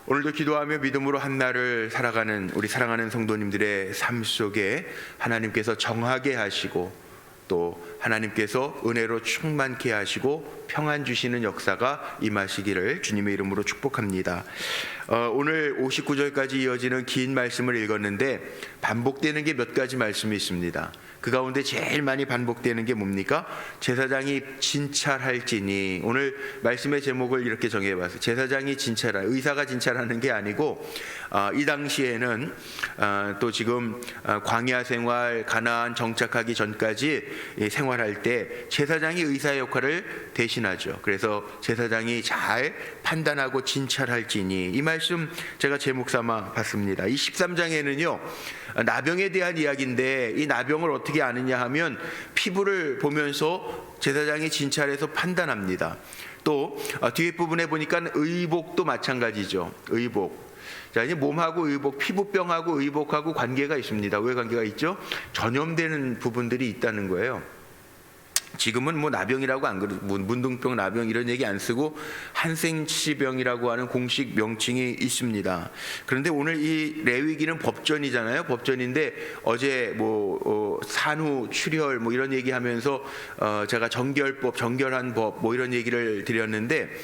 오늘도 기도하며 믿음으로 한날을 살아가는 우리 사랑하는 성도님들의 삶 속에 하나님께서 정하게 하시고 또 하나님께서 은혜로 충만케 하시고 평안 주시는 역사가 임하시기를 주님의 이름으로 축복합니다. 오늘 59절까지 이어지는 긴 말씀을 읽었는데 반복되는 게 몇 가지 말씀이 있습니다. 그 가운데 제일 많이 반복되는 게 뭡니까? 제사장이 진찰할지니. 오늘 말씀의 제목을 이렇게 정해봤어요. 제사장이 진찰할, 의사가 진찰하는 게 아니고 이 당시에는 또 지금 광야 생활, 가나안 정착하기 전까지 생활할 때 제사장이 의사의 역할을 대신하죠. 그래서 제사장이 잘 판단하고 진찰할지니, 이 말씀 제가 제목 삼아 봤습니다. 이 13장에는요 나병에 대한 이야기인데, 이 나병을 어떻게 아느냐 하면 피부를 보면서 제사장이 진찰해서 판단합니다. 또 뒤에 부분에 보니까 의복도 마찬가지죠. 의복. 자, 이제 몸하고 의복, 피부병하고 의복하고 관계가 있습니다. 왜 관계가 있죠? 전염되는 부분들이 있다는 거예요. 지금은 뭐 나병이라고 안 그러고 문둥병, 나병 이런 얘기 안 쓰고 한생치병이라고 하는 공식 명칭이 있습니다. 그런데 오늘 이 레위기는 법전이잖아요. 법전인데 어제 산후 출혈 이런 얘기하면서 제가 정결법, 정결한 법 이런 얘기를 드렸는데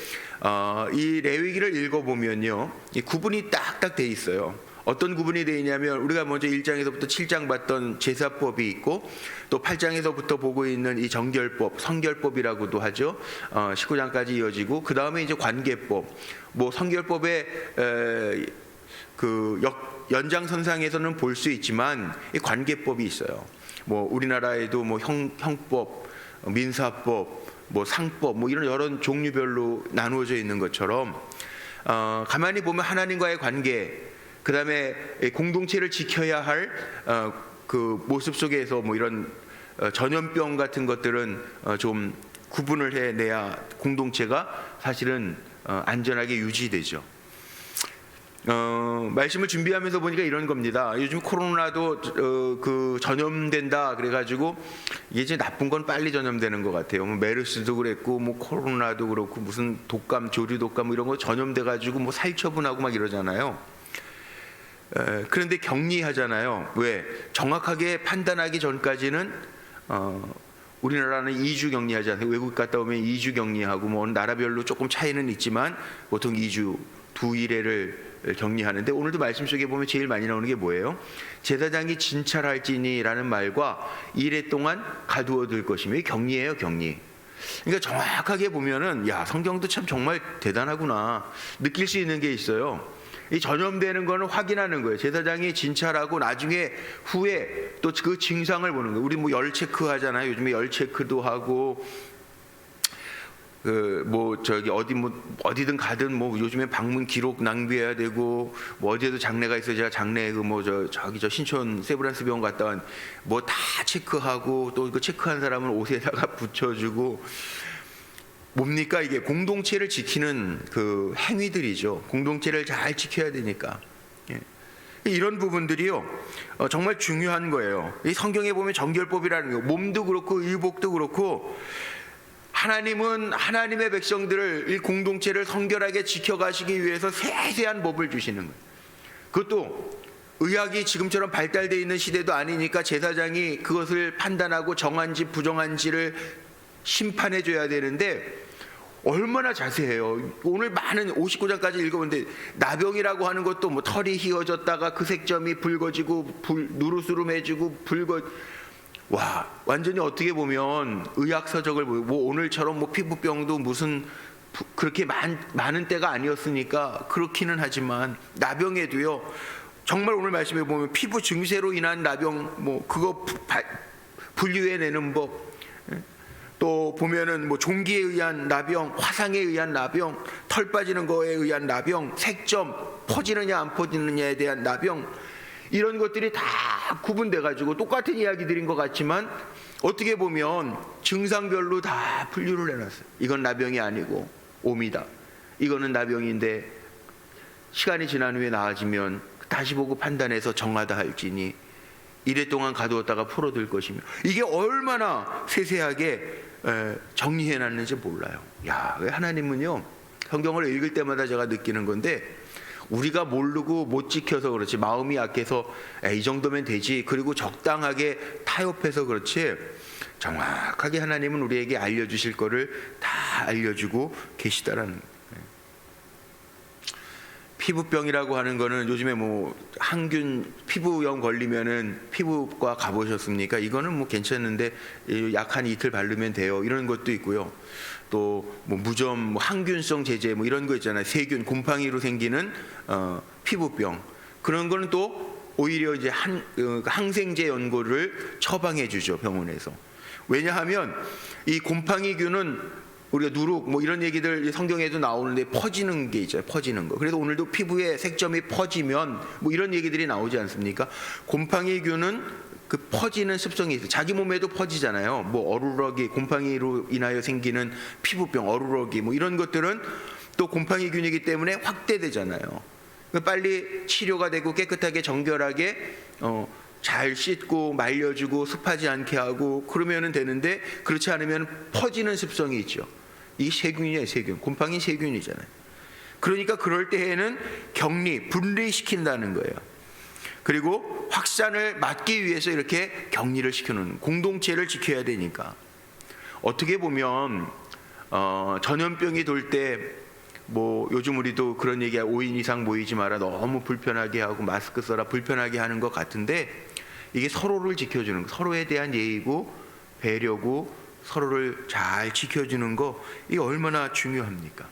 이 레위기를 읽어보면요 이 구분이 딱딱 돼 있어요. 어떤 구분이 되어 있냐면, 우리가 먼저 1장에서부터 7장 봤던 제사법이 있고, 또 8장에서부터 보고 있는 이 정결법, 성결법이라고도 하죠. 19장까지 이어지고, 그 다음에 이제 관계법. 성결법의 연장선상에서는 볼 수 있지만 이 관계법이 있어요. 우리나라에도 형법, 민사법, 상법 이런 여러 종류별로 나누어져 있는 것처럼 가만히 보면 하나님과의 관계, 그 다음에 공동체를 지켜야 할 그 모습 속에서 이런 전염병 같은 것들은 좀 구분을 해내야 공동체가 사실은 안전하게 유지되죠. 말씀을 준비하면서 보니까 이런 겁니다. 요즘 코로나도 전염된다 그래가지고 이게 이제 나쁜 건 빨리 전염되는 것 같아요. 메르스도 그랬고 코로나도 그렇고 무슨 독감, 조류 독감 이런 거 전염돼가지고 살처분하고 이러잖아요. 그런데 격리하잖아요. 왜? 정확하게 판단하기 전까지는 우리나라는 2주 격리하지 않아요. 외국 갔다 오면 2주 격리하고 나라별로 조금 차이는 있지만 보통 2주, 2일을 격리하는데, 오늘도 말씀 속에 보면 제일 많이 나오는 게 뭐예요? 제사장이 진찰할지니라는 말과 2일 동안 가두어둘 것이며, 이 격리예요, 격리. 그러니까 정확하게 보면은 성경도 참 정말 대단하구나 느낄 수 있는 게 있어요. 이 전염되는 거는 확인하는 거예요. 제사장이 진찰하고 나중에 후에 또 그 증상을 보는 거예요. 우리 열 체크 하잖아요. 요즘에 열 체크도 하고 어디든 가든 요즘에 방문 기록 낭비해야 되고 어제도 장례가 있어요. 제가 장례 저 신촌 세브란스 병원 갔다 온 다 체크하고, 또 그 체크한 사람은 옷에다가 붙여주고, 뭡니까? 이게 공동체를 지키는 그 행위들이죠. 공동체를 잘 지켜야 되니까. 이런 부분들이요 정말 중요한 거예요. 이 성경에 보면 정결법이라는 거, 몸도 그렇고 의복도 그렇고, 하나님은 하나님의 백성들을, 이 공동체를 성결하게 지켜가시기 위해서 세세한 법을 주시는 거예요. 그것도 의학이 지금처럼 발달되어 있는 시대도 아니니까 제사장이 그것을 판단하고 정한지 부정한지를 심판해 줘야 되는데 얼마나 자세해요. 오늘 많은 59장까지 읽어보는데 나병이라고 하는 것도 털이 휘어졌다가 그 색점이 붉어지고 누르스름해지고 완전히 어떻게 보면 의학서적을 보고, 오늘처럼 피부병도 무슨 그렇게 많은 때가 아니었으니까 그렇기는 하지만 나병에도요 정말 오늘 말씀해 보면 피부 증세로 인한 나병 그거 분류해내는 법, 또 보면은 종기에 의한 나병, 화상에 의한 나병, 털 빠지는 거에 의한 나병, 색점 퍼지느냐 안 퍼지느냐에 대한 나병, 이런 것들이 다 구분돼 가지고 똑같은 이야기들인 것 같지만 어떻게 보면 증상별로 다 분류를 해놨어요. 이건 나병이 아니고 옴이다. 이거는 나병인데 시간이 지난 후에 나아지면 다시 보고 판단해서 정하다 할지니, 이래 동안 가두었다가 풀어둘 것이며, 이게 얼마나 세세하게 정리해놨는지 몰라요. 하나님은요 성경을 읽을 때마다 제가 느끼는 건데 우리가 모르고 못 지켜서 그렇지, 마음이 약해서 이 정도면 되지, 그리고 적당하게 타협해서 그렇지, 정확하게 하나님은 우리에게 알려주실 거를 다 알려주고 계시다라는 거예요. 피부병이라고 하는 거는 요즘에 뭐 항균 피부염 걸리면은 피부과 가보셨습니까? 이거는 뭐 괜찮은데 약 한 이틀 바르면 돼요, 이런 것도 있고요. 또 뭐 무좀 뭐 항균성 제제 뭐 이런 거 있잖아요. 세균, 곰팡이로 생기는 피부병, 그런 거는 또 오히려 이제 항생제 연고를 처방해 주죠, 병원에서. 왜냐하면 이 곰팡이균은 우리가 누룩 뭐 이런 얘기들 성경에도 나오는데 퍼지는 게 있죠, 퍼지는 거. 그래서 오늘도 피부에 색점이 퍼지면 뭐 이런 얘기들이 나오지 않습니까? 곰팡이균은 그 퍼지는 습성이 있어요. 자기 몸에도 퍼지잖아요. 뭐 어루러기, 곰팡이로 인하여 생기는 피부병, 어루러기 뭐 이런 것들은 또 곰팡이균이기 때문에 확대되잖아요. 빨리 치료가 되고 깨끗하게 정결하게 잘 씻고 말려주고 습하지 않게 하고 그러면 되는데, 그렇지 않으면 퍼지는 습성이 있죠. 이게 세균이에요, 세균. 곰팡이 세균이잖아요. 그러니까 그럴 때에는 격리, 분리시킨다는 거예요. 그리고 확산을 막기 위해서 이렇게 격리를 시켜놓는, 공동체를 지켜야 되니까. 어떻게 보면 전염병이 돌 때 뭐 요즘 우리도 그런 얘기야, 5인 이상 모이지 마라, 너무 불편하게 하고 마스크 써라, 불편하게 하는 것 같은데, 이게 서로를 지켜주는 거, 서로에 대한 예의고 배려고 서로를 잘 지켜주는 거, 이게 얼마나 중요합니까?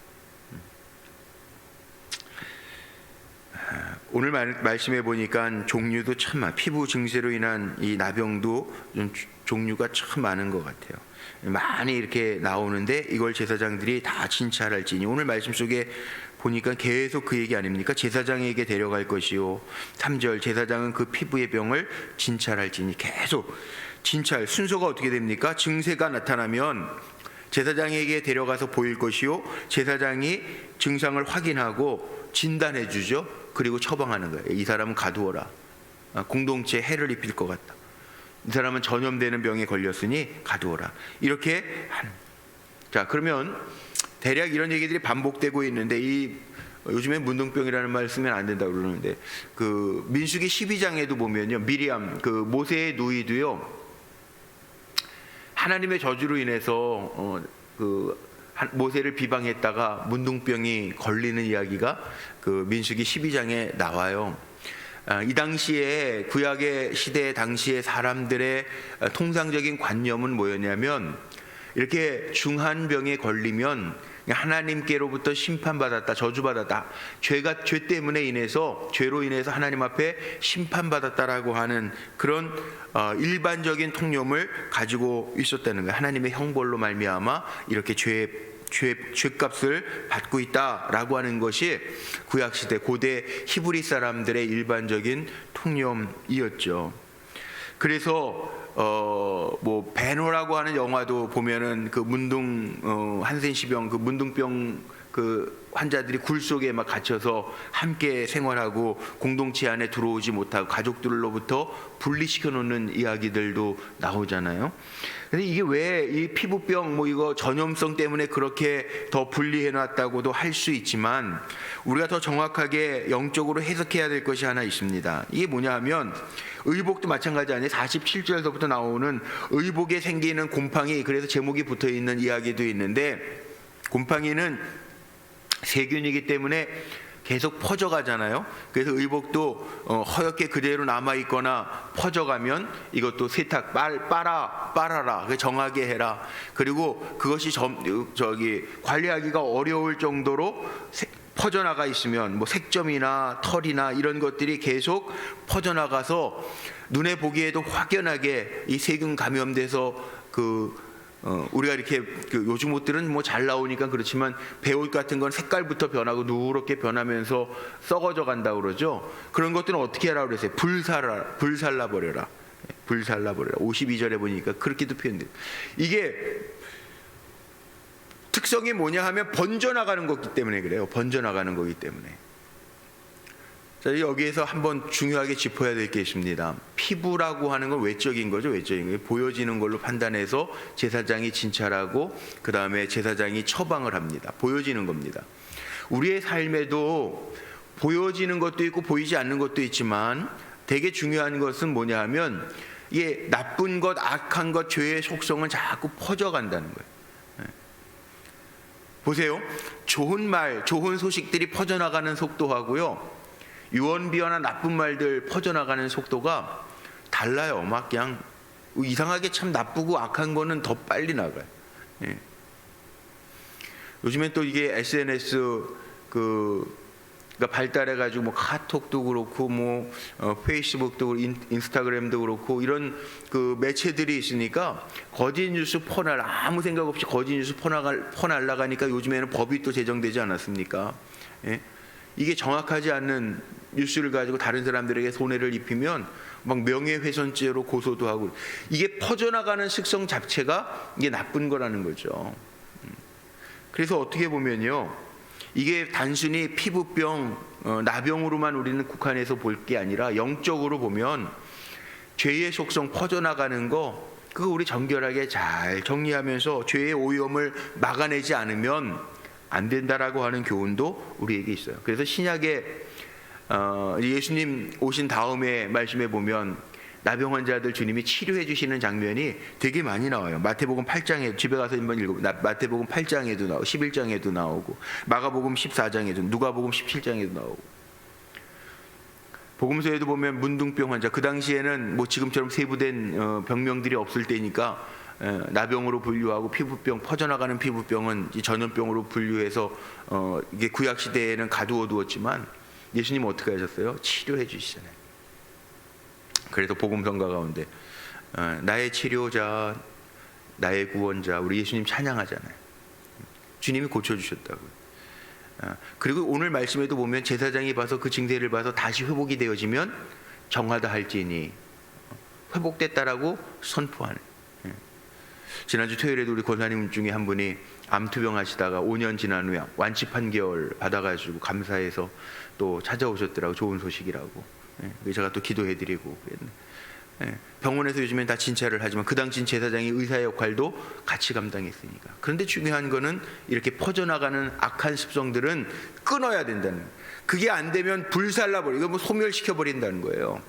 오늘 말씀해 보니까 종류도 참 많아요. 피부 증세로 인한 이 나병도 좀 종류가 참 많은 것 같아요. 많이 이렇게 나오는데 이걸 제사장들이 다 진찰할지니, 오늘 말씀 속에 보니까 계속 그 얘기 아닙니까? 제사장에게 데려갈 것이요, 3절 제사장은 그 피부의 병을 진찰할지니, 계속 진찰. 순서가 어떻게 됩니까? 증세가 나타나면 제사장에게 데려가서 보일 것이요, 제사장이 증상을 확인하고 진단해 주죠. 그리고 처방하는 거예요. 이 사람은 가두어라, 공동체에 해를 입힐 것 같다, 이 사람은 전염되는 병에 걸렸으니 가두어라, 이렇게 하는. 자, 그러면 대략 이런 얘기들이 반복되고 있는데, 이 요즘에 문둥병이라는 말 쓰면 안 된다고 그러는데, 그 민수기 12장에도 보면요, 미리암 그 모세의 누이도요, 하나님의 저주로 인해서 모세를 비방했다가 문둥병이 걸리는 이야기가 그 민수기 12장에 나와요. 이 당시에, 구약의 시대 당시의 사람들의 통상적인 관념은 뭐였냐면, 이렇게 중한 병에 걸리면 하나님께로부터 심판받았다, 저주받았다, 죄 때문에 인해서, 죄로 인해서 하나님 앞에 심판받았다라고 하는 그런 일반적인 통념을 가지고 있었다는 거예요. 하나님의 형벌로 말미암아 이렇게 죄값을 받고 있다라고 하는 것이 구약시대 고대 히브리 사람들의 일반적인 통념이었죠. 그래서 뭐 베노라고 하는 영화도 보면은 그 한센시병, 그 문둥병 그 환자들이 굴 속에 막 갇혀서 함께 생활하고 공동체 안에 들어오지 못하고 가족들로부터 분리시켜 놓는 이야기들도 나오잖아요. 근데 이게 왜 이 피부병 뭐 이거 전염성 때문에 그렇게 더 분리해 놨다고도 할 수 있지만, 우리가 더 정확하게 영적으로 해석해야 될 것이 하나 있습니다. 이게 뭐냐 하면, 의복도 마찬가지 아니에요. 47절에서부터 나오는 의복에 생기는 곰팡이, 그래서 제목이 붙어 있는 이야기도 있는데, 곰팡이는 세균이기 때문에 계속 퍼져가잖아요. 그래서 의복도 허옇게 그대로 남아있거나 퍼져가면 이것도 세탁, 빨아라, 정하게 해라. 그리고 그것이 관리하기가 어려울 정도로 퍼져나가 있으면, 뭐 색점이나 털이나 이런 것들이 계속 퍼져나가서 눈에 보기에도 확연하게 이 세균 감염돼서 우리가 이렇게 요즘 옷들은 뭐 잘 나오니까 그렇지만, 배옷 같은 건 색깔부터 변하고 누렇게 변하면서 썩어져 간다고 그러죠. 그런 것들은 어떻게 하라고 그랬어요? 불살라 버려라. 52절에 보니까 그렇게도 표현돼요. 이게 특성이 뭐냐 하면 번져나가는 거기 때문에 그래요. 번져나가는 거기 때문에. 자, 여기에서 한번 중요하게 짚어야 될 게 있습니다. 피부라고 하는 건 외적인 거죠. 외적인 거예요. 보여지는 걸로 판단해서 제사장이 진찰하고 그 다음에 제사장이 처방을 합니다. 보여지는 겁니다. 우리의 삶에도 보여지는 것도 있고 보이지 않는 것도 있지만 되게 중요한 것은 뭐냐 하면 이게 나쁜 것, 악한 것, 죄의 속성은 자꾸 퍼져간다는 거예요. 보세요. 좋은 말, 좋은 소식들이 퍼져나가는 속도하고요, 유언비어나 나쁜 말들 퍼져나가는 속도가 달라요. 막 그냥 이상하게 참 나쁘고 악한 거는 더 빨리 나가요. 요즘엔 또 이게 SNS 가 발달해가지고 뭐 카톡도 그렇고 뭐 페이스북도 그렇고 인스타그램도 그렇고 이런 그 매체들이 있으니까 거짓 뉴스 아무 생각 없이 거짓 뉴스 퍼날라가니까 요즘에는 법이 또 제정되지 않았습니까? 이게 정확하지 않는 뉴스를 가지고 다른 사람들에게 손해를 입히면 막 명예훼손죄로 고소도 하고, 이게 퍼져나가는 습성 자체가 이게 나쁜 거라는 거죠. 그래서 어떻게 보면요, 이게 단순히 피부병, 나병으로만 우리는 국한해서 볼 게 아니라 영적으로 보면 죄의 속성 퍼져나가는 거, 그거 우리 정결하게 잘 정리하면서 죄의 오염을 막아내지 않으면 안 된다라고 하는 교훈도 우리에게 있어요. 그래서 신약에 예수님 오신 다음에 말씀에 보면 나병 환자들 주님이 치료해 주시는 장면이 되게 많이 나와요. 마태복음 8장에 집에 가서 한번 읽어보면 마태복음 8장에도 나오고 11장에도 나오고 마가복음 14장에도, 누가복음 17장에도 나오고, 복음서에도 보면 문둥병 환자, 그 당시에는 뭐 지금처럼 세부된 병명들이 없을 때니까 나병으로 분류하고 피부병, 퍼져나가는 피부병은 전염병으로 분류해서 이게 구약 시대에는 가두어 두었지만 예수님은 어떻게 하셨어요? 치료해 주시잖아요. 그래서 복음성가 가운데 나의 치료자, 나의 구원자, 우리 예수님 찬양하잖아요. 주님이 고쳐주셨다고요. 그리고 오늘 말씀에도 보면 제사장이 봐서 그 증세를 봐서 다시 회복이 되어지면 정하다 할지니 회복됐다라고 선포하는. 지난주 토요일에도 우리 권사님 중에 한 분이 암투병 하시다가 5년 지난 후에 완치 판결 받아가지고 감사해서 또 찾아오셨더라고. 좋은 소식이라고. 제가 또 기도해드리고 그랬는데, 병원에서 요즘엔 다 진찰을 하지만 그 당시 제사장이 의사 역할도 같이 감당했으니까. 그런데 중요한 거는 이렇게 퍼져나가는 악한 습성들은 끊어야 된다는 거예요. 그게 안 되면 불살라버리고 뭐 소멸시켜버린다는 거예요.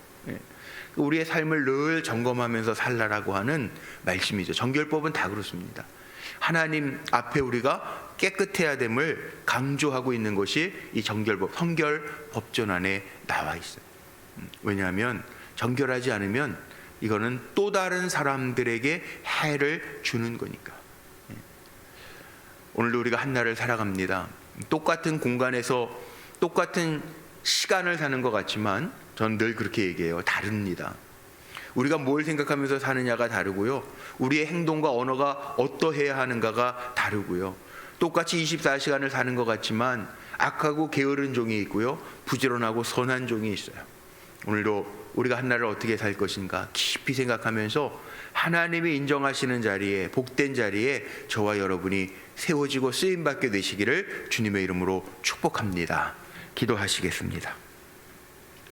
우리의 삶을 늘 점검하면서 살라라고 하는 말씀이죠. 정결법은 다 그렇습니다. 하나님 앞에 우리가 깨끗해야 됨을 강조하고 있는 것이 이 정결법, 성결 법전 안에 나와 있어요. 왜냐하면 정결하지 않으면 이거는 또 다른 사람들에게 해를 주는 거니까. 오늘도 우리가 한 날을 살아갑니다. 똑같은 공간에서 똑같은 시간을 사는 것 같지만 전 늘 그렇게 얘기해요. 다릅니다. 우리가 뭘 생각하면서 사느냐가 다르고요, 우리의 행동과 언어가 어떠해야 하는가가 다르고요, 똑같이 24시간을 사는 것 같지만 악하고 게으른 종이 있고요, 부지런하고 선한 종이 있어요. 오늘도 우리가 한 날을 어떻게 살 것인가 깊이 생각하면서 하나님이 인정하시는 자리에, 복된 자리에 저와 여러분이 세워지고 쓰임받게 되시기를 주님의 이름으로 축복합니다. 기도하시겠습니다.